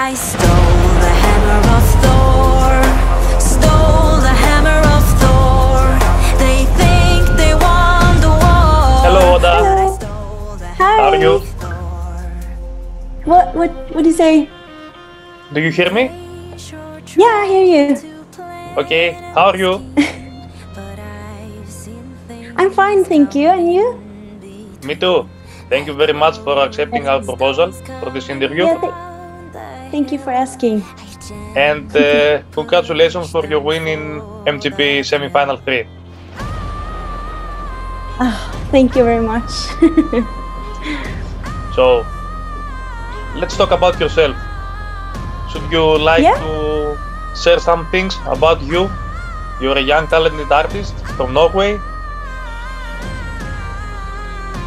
I stole the hammer of Thor, stole the hammer of Thor. They think they won the war. Hello, Oda. Hello. Hi. How are you? What do you say? Do you hear me? Yeah, I hear you. Okay. How are you? I'm fine, thank you. And you? Me too. Thank you very much for accepting our proposal for this interview. Yeah, thank you for asking. And congratulations for your win in MGP semi-final 3. Thank you very much. So, let's talk about yourself. Should you like to share some things about you? You're a young talented artist from Norway.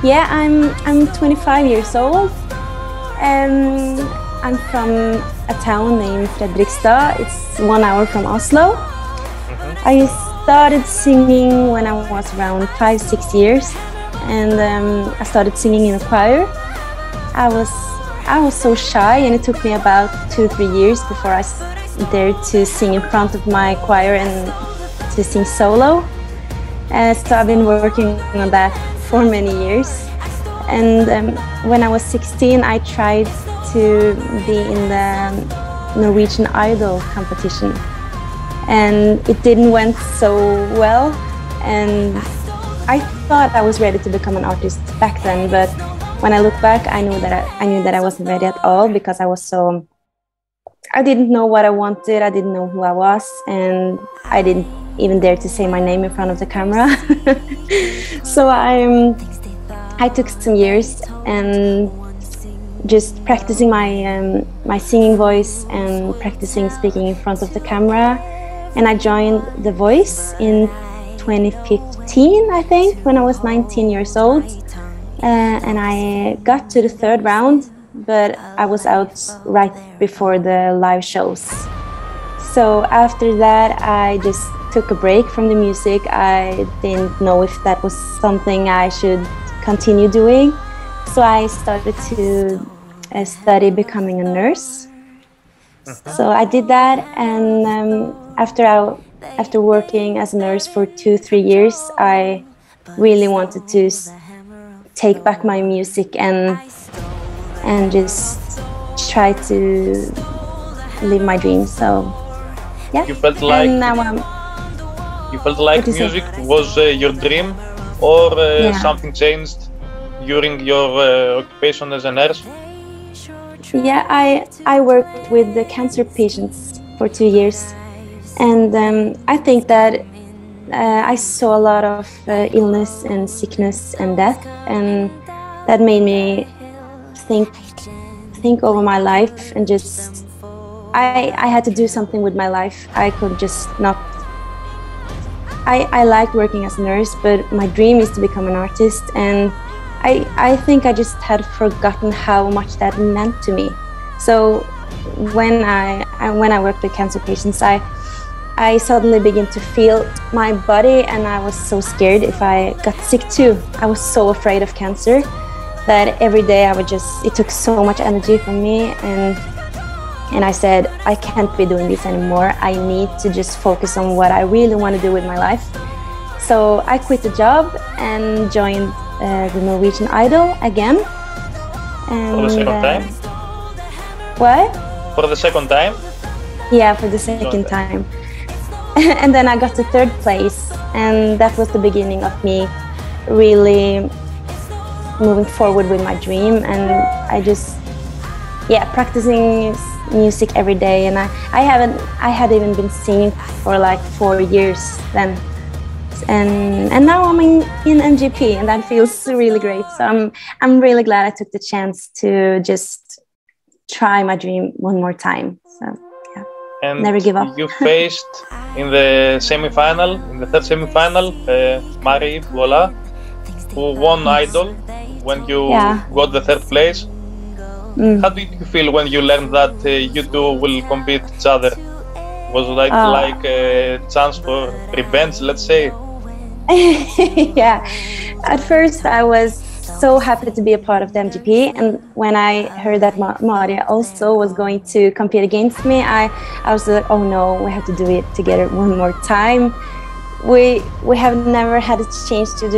Yeah, I'm 25 years old. I'm from a town named Fredrikstad. It's 1 hour from Oslo. I started singing when I was around 5-6 years, and I started singing in a choir. I was so shy, and it took me about 2-3 years before I dared to sing in front of my choir and to sing solo. So I've been working on that for many years. And when I was 16, I tried to be in the Norwegian Idol competition. And it didn't went so well. And I thought I was ready to become an artist back then, but when I look back, I knew that I wasn't ready at all, because I didn't know what I wanted, I didn't know who I was, and I didn't even dare to say my name in front of the camera. So I took some years and just practicing my singing voice and practicing speaking in front of the camera. And I joined The Voice in 2015, I think, when I was 19 years old. And I got to the 3rd round, but I was out right before the live shows. So after that, I just took a break from the music. I didn't know if that was something I should continue doing. So I started to study becoming a nurse. So I did that, and after working as a nurse for 2-3 years, I really wanted to take back my music and just try to live my dreams. So yeah. You felt like music was your dream, or something changed during your occupation as a nurse? Yeah, I worked with the cancer patients for 2 years, and I think that I saw a lot of illness and sickness and death, and that made me think over my life, and just I had to do something with my life. I could just not. I like working as a nurse, but my dream is to become an artist, and I think I just had forgotten how much that meant to me. So when I worked with cancer patients, I suddenly began to feel my body, and I was so scared if I got sick too. I was so afraid of cancer that every day it took so much energy from me, and I said, I can't be doing this anymore. I need to just focus on what I really want to do with my life. So I quit the job and joined the Norwegian Idol again. And, for the second time? What? For the second time? Yeah, for the second time. And then I got to 3rd place, and that was the beginning of me really moving forward with my dream. And I just, practicing music every day, and I had even been singing for like 4 years then, and now I'm in MGP, and that feels really great. So I'm really glad I took the chance to just try my dream one more time. So yeah, and never give up. You faced in the semi-final, in the 3rd semi-final, Marie Vola, who won Idol when you got the 3rd place. How did you feel when you learned that you two will compete each other? Was it like a chance for revenge, let's say? Yeah, at first I was so happy to be a part of the MGP. And when I heard that Maria also was going to compete against me, I was like, oh no, we have to do it together one more time. We have never had a chance to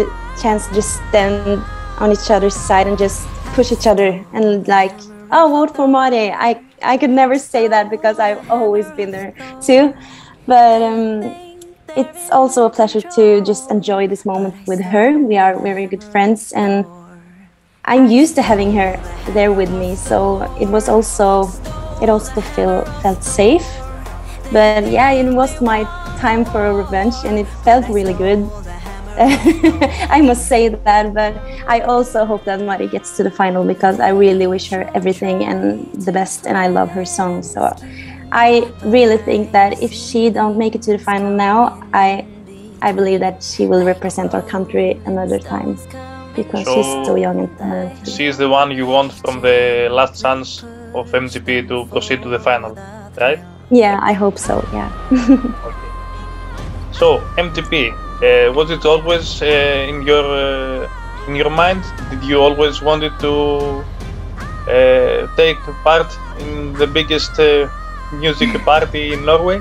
just stand on each other's side and just push each other and like, oh, vote for Maria. I could never say that because I've always been there too. But it's also a pleasure to just enjoy this moment with her. We are very good friends and I'm used to having her there with me. So it also felt safe. But yeah, it was my time for a revenge and it felt really good. I must say that, but I also hope that Mari gets to the final because I really wish her everything and the best and I love her song. So I really think that if she don't make it to the final now, I believe that she will represent our country another time because she's so young and talented. She is the one you want from the last chance of MGP to proceed to the final, right? Yeah, I hope so, yeah. Okay. So, MGP, was it always in your mind? Did you always wanted to take part in the biggest music party in Norway?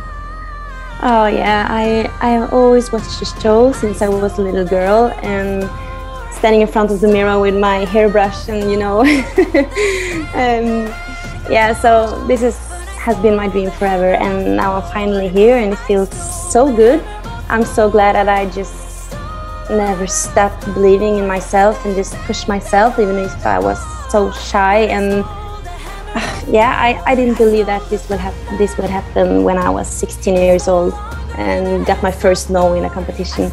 Oh yeah, I always watched the show since I was a little girl and standing in front of the mirror with my hairbrush and you know yeah, so this has been my dream forever and now I'm finally here and it feels so good. I'm so glad that I just never stopped believing in myself and just pushed myself even if I was so shy and yeah, I didn't believe that this would happen when I was 16 years old and got my first no in a competition.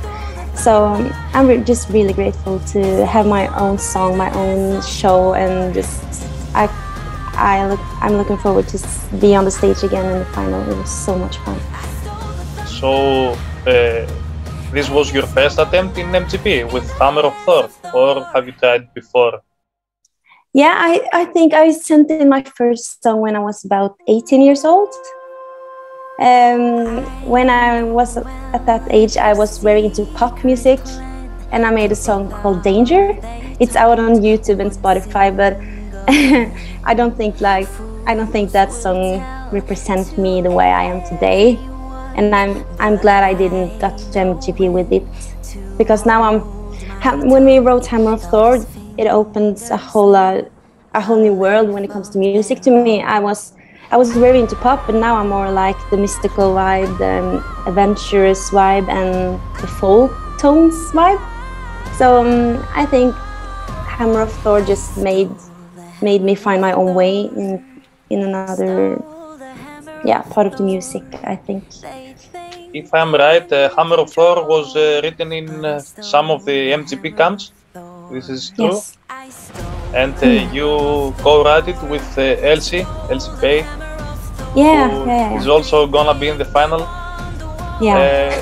So I'm just really grateful to have my own song, my own show and just I'm looking forward to be on the stage again in the final. It was so much fun. So this was your first attempt in MGP with Hammer of Thor, or have you tried before? Yeah, I think I sent in my first song when I was about 18 years old. When I was at that age, I was very into pop music and I made a song called Danger. It's out on YouTube and Spotify, but I don't think that song represents me the way I am today. And I'm glad I didn't got to MGP with it because now when we wrote Hammer of Thor, it opens a whole new world when it comes to music to me. I was very into pop, but now I'm more like the mystical vibe, the adventurous vibe, and the folk tones vibe. So I think Hammer of Thor just made me find my own way in another part of the music, I think. If I'm right, Hammer of Thor was written in some of the MGP camps. This is true. Yes. And you co-wrote it with Elsie Pay. Yeah. Is also gonna be in the final. Yeah.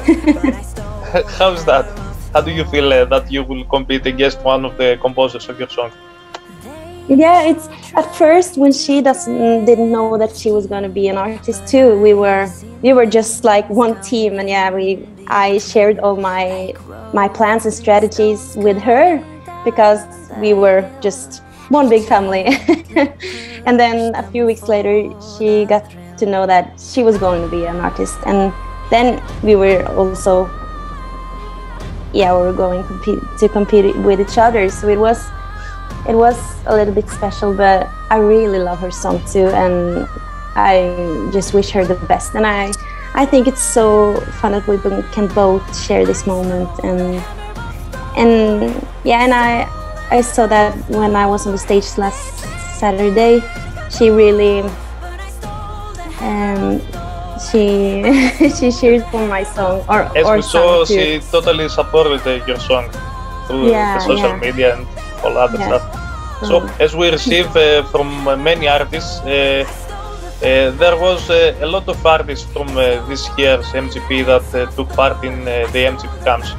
How is that? How do you feel that you will compete against one of the composers of your song? Yeah, it's at first when she didn't know that she was gonna be an artist too. We were just like one team, and I shared all my plans and strategies with her because we were just one big family. And then a few weeks later, she got to know that she was going to be an artist, and then we were also going to compete with each other. So it was a little bit special, but I really love her song too, and I just wish her the best. And I think it's so fun that we can both share this moment, and I saw that when I was on the stage last Saturday. She really she cheered for my song As we saw, she totally supported your song through the social media and all other stuff. So, as we receive from many artists, there was a lot of artists from this year's MGP that took part in the MGP camps.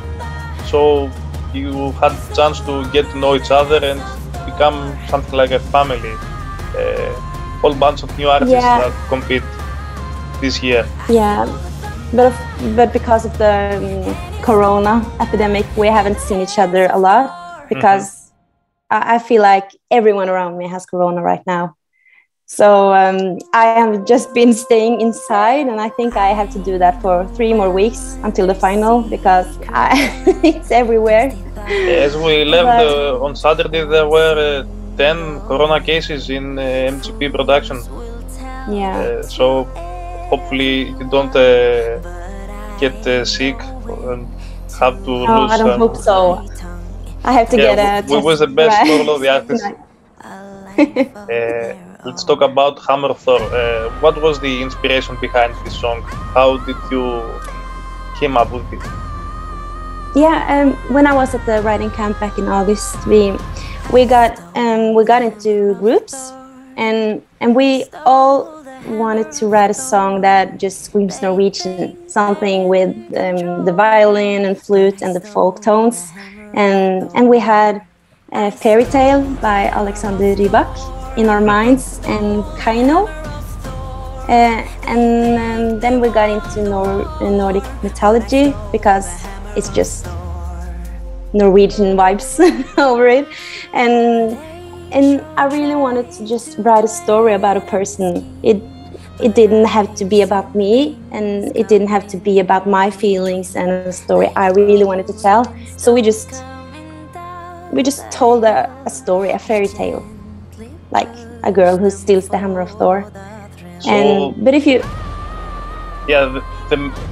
So, you had the chance to get to know each other and become something like a family. Whole bunch of new artists that compete this year. Yeah, but because of the Corona epidemic, we haven't seen each other a lot because I feel like everyone around me has corona right now. So I have just been staying inside, and I think I have to do that for 3 more weeks until the final, because it's everywhere. As we left on Saturday, there were 10 corona cases in MGP production. Yeah. So hopefully you don't get sick and have to lose. I don't hope so. I have to get a test. We was the best for all of the artists. Let's talk about Hammer of Thor. What was the inspiration behind this song? How did you came up with it? Yeah, when I was at the writing camp back in August, we got into groups, and we all wanted to write a song that just screams Norwegian, something with the violin and flute and the folk tones, and we had a Fairy Tale by Alexander Rybak in our minds, and Kaino, and then we got into Nordic mythology, because it's just Norwegian vibes over it, and I really wanted to just write a story about a person. It didn't have to be about me, and it didn't have to be about my feelings and a story I really wanted to tell. So we just told a story, a fairy tale, like a girl who steals the hammer of Thor. So, but if you... Yeah,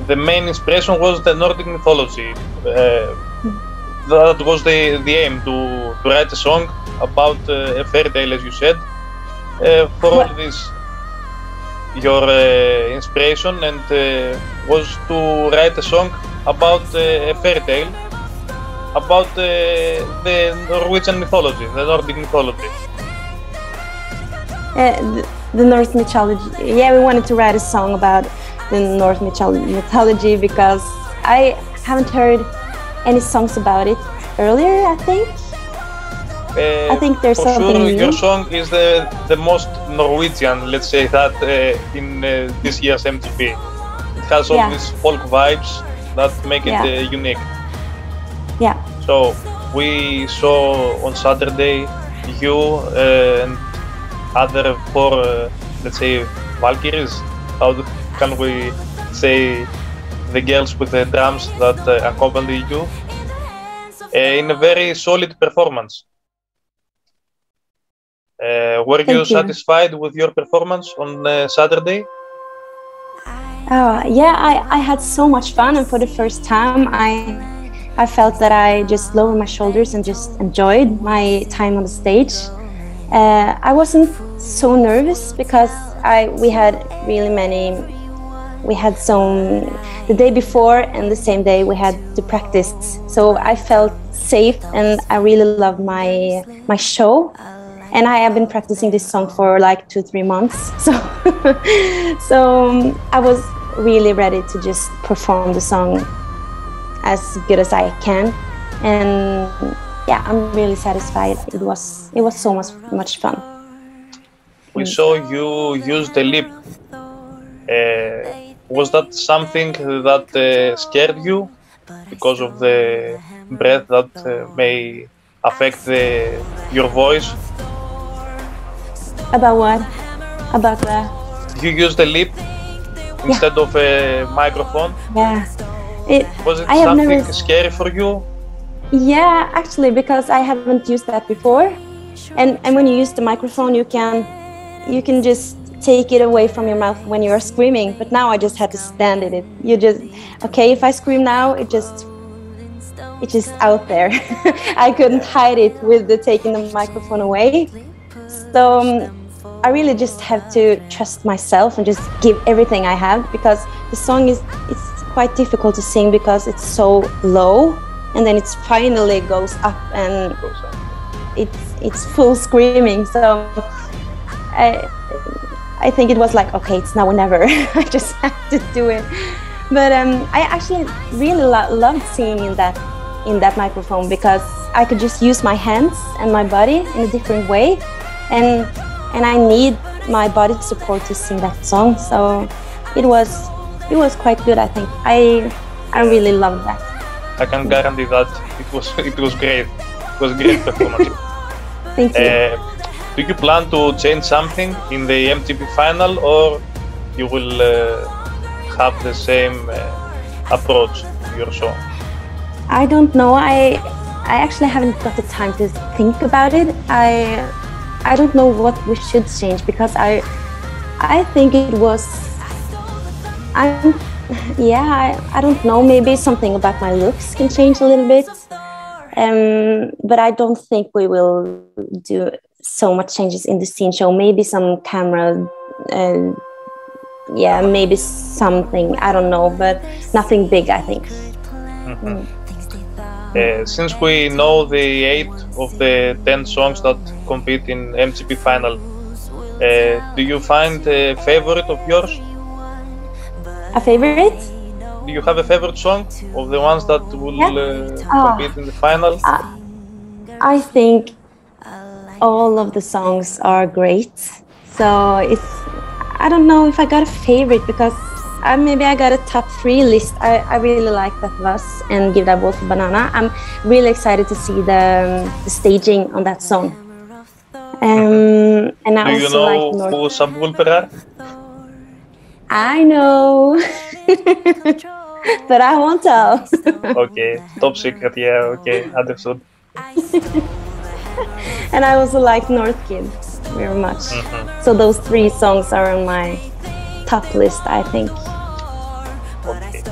the main inspiration was the Nordic mythology. That was the aim, to write a song about a fairy tale, as you said. For all this, your inspiration and was to write a song about a fairy tale, about the Norwegian mythology, the Nordic mythology. The Norse mythology. Yeah, we wanted to write a song about the Norse mythology, because I haven't heard any songs about it earlier, I think. I think there's something sure, new. Your song is the most Norwegian, let's say that, in this year's MGP. It has all these folk vibes that make it unique. Yeah. So we saw on Saturday you and other 4, let's say, Valkyries. How can we say the girls with the drums that accompany you? In a very solid performance. Were you satisfied with your performance on Saturday? Yeah, I had so much fun, and for the first time I felt that I just lowered my shoulders and just enjoyed my time on the stage. I wasn't so nervous, because we had the day before and the same day we had to practice, so I felt safe, and I really loved my show, and I have been practicing this song for like 2-3 months, so I was really ready to just perform the song as good as I can, and yeah, I'm really satisfied. It was so much fun. We saw you use the lip. Was that something that scared you because of the breath that may affect your voice? About what? About the... You used the lip instead of a microphone? Yeah. Was it something scary for you? Yeah, actually, because I haven't used that before. And when you use the microphone, you can just take it away from your mouth when you are screaming. But now I just had to stand in it. You just, okay, if I scream now, it's just out there. I couldn't hide it with taking the microphone away. So I really just have to trust myself and just give everything I have, because the song it's quite difficult to sing because it's so low, and then it finally goes up, and it's full screaming. So I think it was like, okay, it's now or never. I just have to do it. But I actually really loved singing in that microphone, because I could just use my hands and my body in a different way, and I need my body support to sing that song. So it was quite good, I think. I really loved that. I can guarantee that it was great. It was a great performance. Thank you. Do you plan to change something in the MGP final, or you will have the same approach to your song? I don't know. I actually haven't got the time to think about it. I don't know what we should change, because I think it was. I don't know. Maybe something about my looks can change a little bit. But I don't think we will do so much changes in the scene show. Maybe some camera, maybe something, I don't know, but nothing big, I think. Mm-hmm. Since we know the 8 of the 10 songs that compete in MGP final, do you find a favorite of yours? A favorite? Do you have a favorite song of the ones that will compete in the final? I think all of the songs are great. So I don't know if I got a favorite, because maybe I got a top 3 list. I really like That Was and Give That Wolf a Banana. I'm really excited to see the staging on that song. And I do you know who Subwoolfer are? I know. But I won't tell. Okay, top secret, yeah, okay, understood. And I also like North Kid very much. Mm-hmm. So those 3 songs are on my top list, I think. Okay.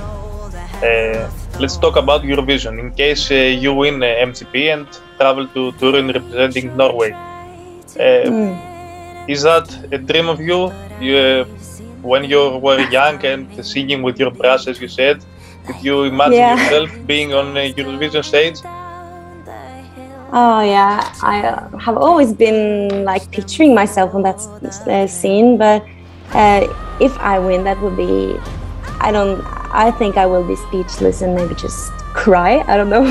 Let's talk about Eurovision. In case you win MGP and travel to Turin representing Norway. Is that a dream of you? When you were young and singing with your brass, as you said, did you imagine yourself being on a Eurovision stage? Oh yeah, I have always been like picturing myself on that scene, but if I win, that would be, I think I will be speechless and maybe just cry, I don't know.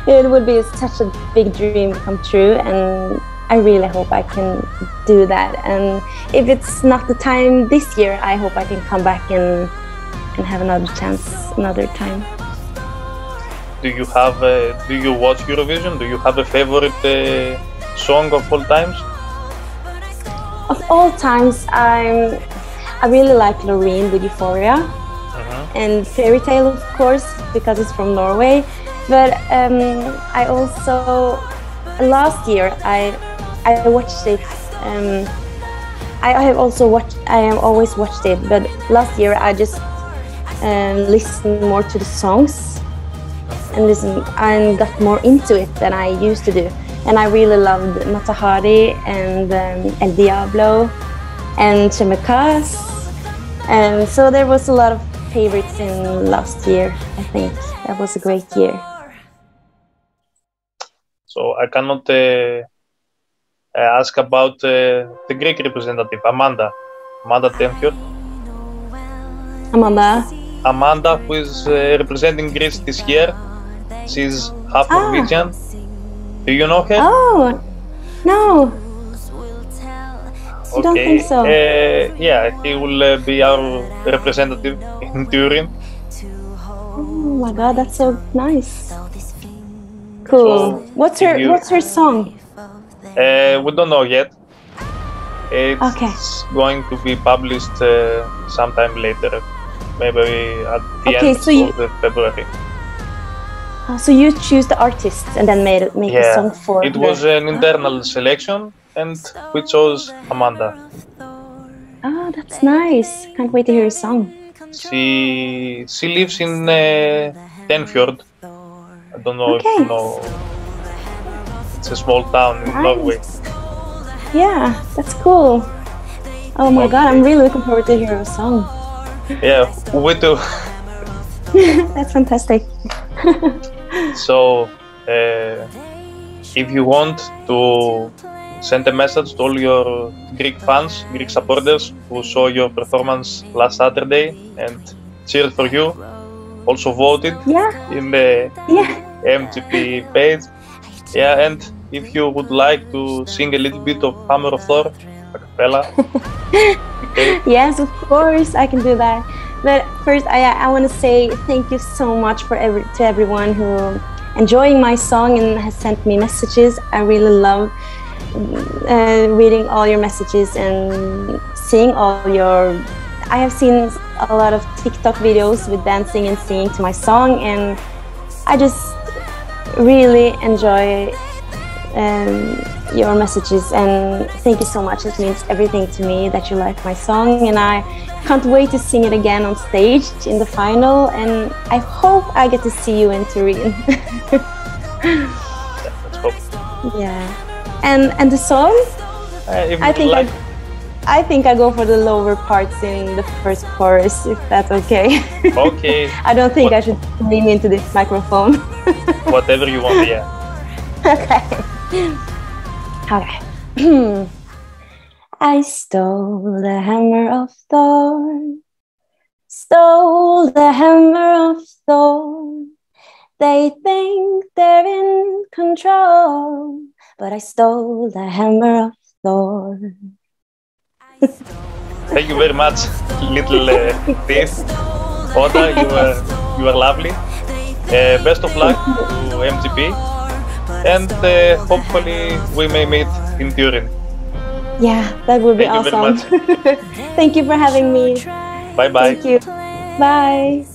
It would be such a big dream come true, and I really hope I can do that. And if it's not the time this year, I hope I can come back and have another chance another time. Do you watch Eurovision? Do you have a favorite song of all times? Of all times, I really like Loreen with Euphoria, and Fairy Tale, of course, because it's from Norway. But I also last year I watched it. I have always watched it, but last year I just listened more to the songs and got more into it than I used to do. And I really loved Mata Hari and El Diablo and Chemicas. And so there was a lot of favorites in last year. I think that was a great year. So I cannot ask about the Greek representative, Amanda Tempiot. Amanda, who is representing Greece this year. She's half Norwegian. Do you know her? Oh, no. I don't think so. Yeah, he will be our representative in Turin. Oh my God, that's so nice. Cool. So what's her song? We don't know yet. It's going to be published sometime later, maybe at the end of February. So you choose the artists and then make a song for it was an internal selection, and we chose Amanda. Oh, that's nice. Can't wait to hear a song. She lives in Tenfjord. I don't know if you know. It's a small town in Norway. Yeah, that's cool. Oh my God, I'm really looking forward to hear a song. Yeah, we too. That's fantastic. So, if you want to send a message to all your Greek fans, Greek supporters who saw your performance last Saturday and cheered for you, also voted in the MGP page. Yeah, and if you would like to sing a little bit of Hammer of Thor, a cappella. Okay. Yes, of course, I can do that. But first, I want to say thank you so much to everyone who enjoying my song and has sent me messages. I really love reading all your messages and seeing all your... I have seen a lot of TikTok videos with dancing and singing to my song, and I just really enjoy your messages, and thank you so much. It means everything to me that you like my song, and I can't wait to sing it again on stage in the final, and I hope I get to see you in Turin. Let's hope. Yeah. And the song? I think I go for the lower parts in the first chorus, if that's okay. Okay. I don't think I should lean into this microphone. Whatever you want, yeah. Okay. Okay. I stole the hammer of Thor, stole the hammer of Thor. They think they're in control, but I stole the hammer of Thor. Thank you very much, little thief. Oda, you are lovely. Best of luck to MGP, and hopefully we may meet in Turin. Yeah, that would be awesome. Thank you very much. Thank you for having me. Bye bye. Thank you. Bye.